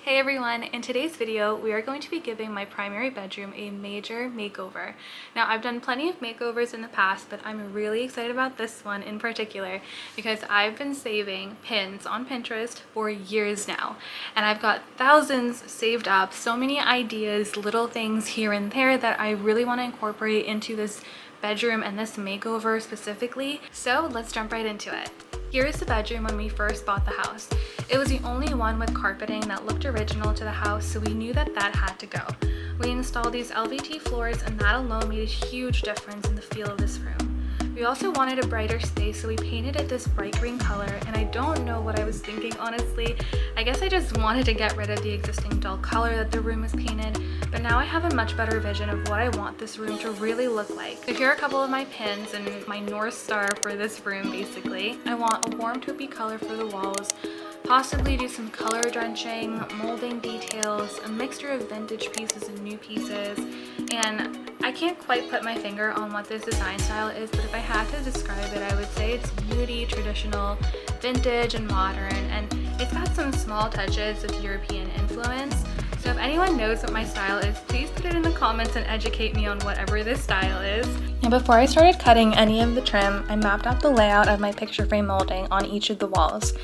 Hey everyone, in today's video we are going to be giving my primary bedroom a major makeover. Now I've done plenty of makeovers in the past, but I'm really excited about this one in particular because I've been saving pins on Pinterest for years now, and I've got thousands saved up, so many ideas, little things here and there that I really want to incorporate into this bedroom and this makeover specifically. So let's jump right into it. Here is the bedroom when we first bought the house. It was the only one with carpeting that looked original to the house, so we knew that that had to go. We installed these LVT floors, and that alone made a huge difference in the feel of this room. We also wanted a brighter space, so we painted it this bright green color, and I don't know what I was thinking, honestly. I guess I just wanted to get rid of the existing dull color that the room was painted, but now I have a much better vision of what I want this room to really look like. So here are a couple of my pins and my North Star for this room, basically. I want a warm taupey color for the walls, possibly do some color drenching, molding details, a mixture of vintage pieces and new pieces, and I can't quite put my finger on what this design style is, but if I had to describe it, I would say it's moody, traditional, vintage, and modern, and it's got some small touches of European influence. So if anyone knows what my style is, please put it in the comments and educate me on whatever this style is. And before I started cutting any of the trim, I mapped out the layout of my picture frame molding on each of the walls.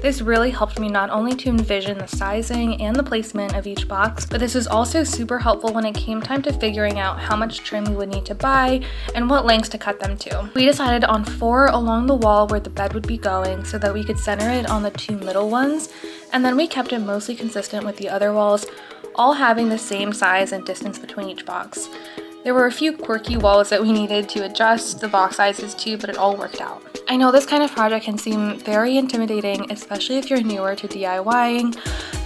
This really helped me not only to envision the sizing and the placement of each box, but this was also super helpful when it came time to figuring out how much trim we would need to buy and what lengths to cut them to. We decided on 4 along the wall where the bed would be going so that we could center it on the 2 middle ones, and then we kept it mostly consistent with the other walls, all having the same size and distance between each box. There were a few quirky walls that we needed to adjust the box sizes to, but it all worked out. I know this kind of project can seem very intimidating, especially if you're newer to DIYing,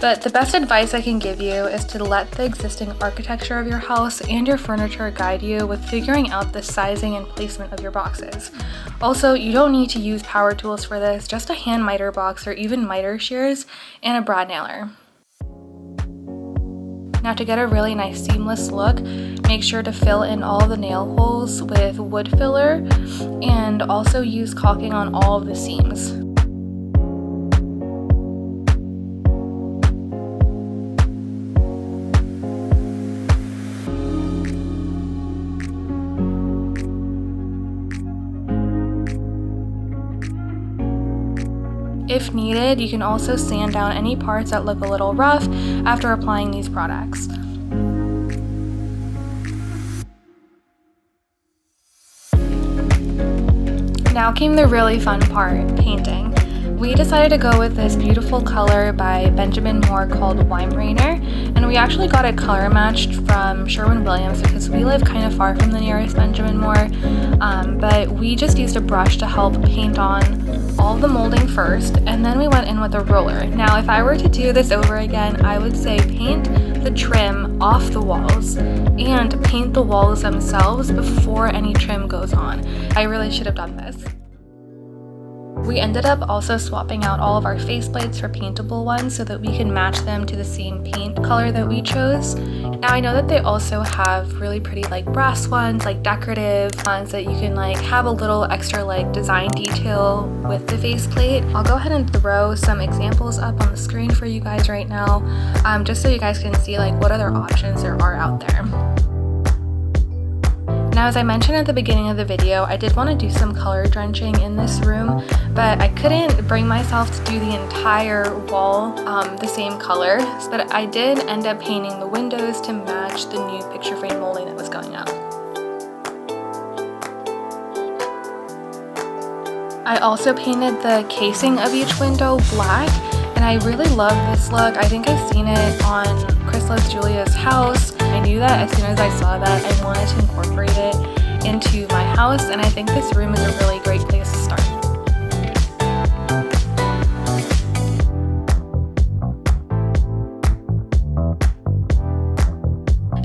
but the best advice I can give you is to let the existing architecture of your house and your furniture guide you with figuring out the sizing and placement of your boxes. Also, you don't need to use power tools for this, just a hand miter box or even miter shears and a brad nailer. Now, to get a really nice seamless look, make sure to fill in all of the nail holes with wood filler and also use caulking on all of the seams. If needed, you can also sand down any parts that look a little rough after applying these products. Now came the really fun part, painting. We decided to go with this beautiful color by Benjamin Moore called Weimaraner, and we actually got it color matched from Sherwin-Williams because we live kind of far from the nearest Benjamin Moore, but we just used a brush to help paint on all the molding first, and then we went in with a roller. Now, if I were to do this over again, I would say paint the trim off the walls and paint the walls themselves before any trim goes on. I really should have done this. We ended up also swapping out all of our faceplates for paintable ones so that we can match them to the same paint color that we chose. Now, I know that they also have really pretty like brass ones, like decorative ones that you can like have a little extra like design detail with the faceplate. I'll go ahead and throw some examples up on the screen for you guys right now, just so you guys can see like what other options there are out there. Now, as I mentioned at the beginning of the video, I did want to do some color drenching in this room, but I couldn't bring myself to do the entire wall the same color, but I did end up painting the windows to match the new picture frame molding that was going up. I also painted the casing of each window black, and I really love this look. I think I've seen it on Chris Loves Julia's house. I knew that as soon as I saw that, I wanted to incorporate it into my house, and I think this room is a really great place to start.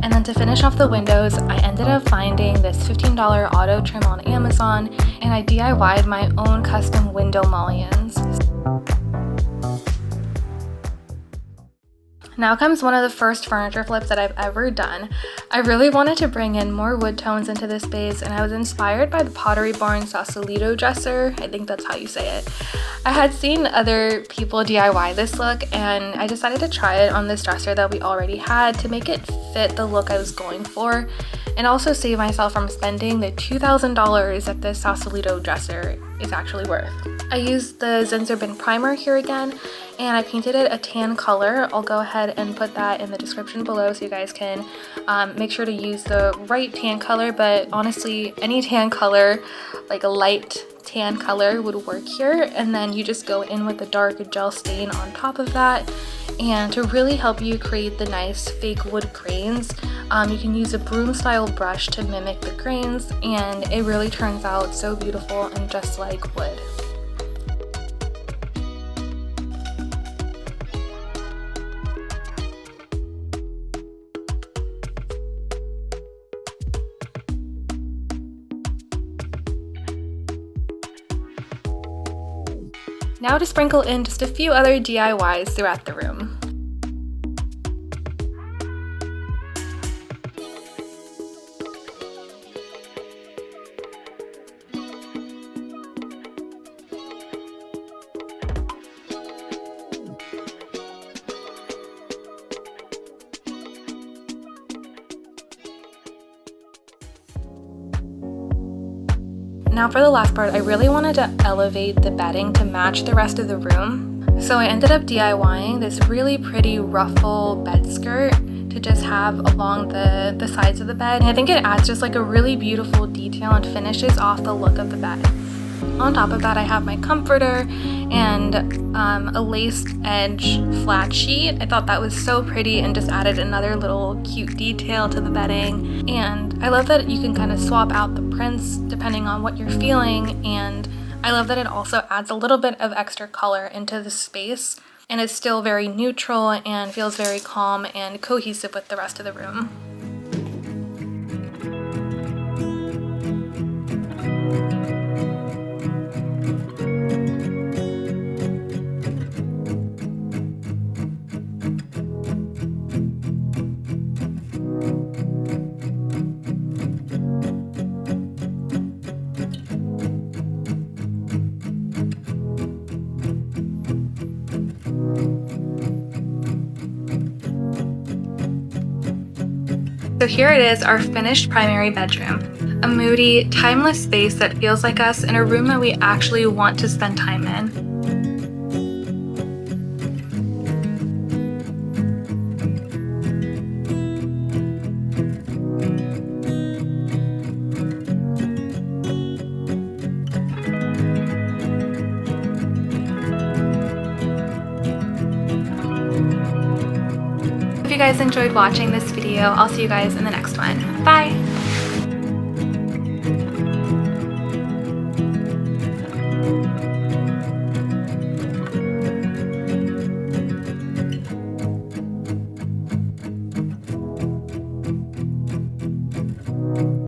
And then to finish off the windows, I ended up finding this $15 auto trim on Amazon, and I DIY'd my own custom window mullions. Now comes one of the first furniture flips that I've ever done. I really wanted to bring in more wood tones into this space, and I was inspired by the Pottery Barn Sausalito dresser. I think that's how you say it. I had seen other people DIY this look, and I decided to try it on this dresser that we already had to make it fit the look I was going for, and also save myself from spending the $2,000 that this Sausalito dresser is actually worth. I used the Zinsser primer here again, and I painted it a tan color. I'll go ahead and put that in the description below so you guys can make sure to use the right tan color, but honestly any tan color, like a light tan color, would work here. And then you just go in with a dark gel stain on top of that, and to really help you create the nice fake wood grains, you can use a broom style brush to mimic the grains, and it really turns out so beautiful and just like wood. Now to sprinkle in just a few other DIYs throughout the room. Now for the last part, I really wanted to elevate the bedding to match the rest of the room. So I ended up DIYing this really pretty ruffle bed skirt to just have along the sides of the bed. And I think it adds just like a really beautiful detail and finishes off the look of the bed. On top of that, I have my comforter and a laced edge flat sheet. I thought that was so pretty and just added another little cute detail to the bedding. And I love that you can kind of swap out the prints depending on what you're feeling, and I love that it also adds a little bit of extra color into the space, and it's still very neutral and feels very calm and cohesive with the rest of the room. So here it is, our finished primary bedroom. A moody, timeless space that feels like us in a room that we actually want to spend time in. If you guys enjoyed watching this video, I'll see you guys in the next one. Bye!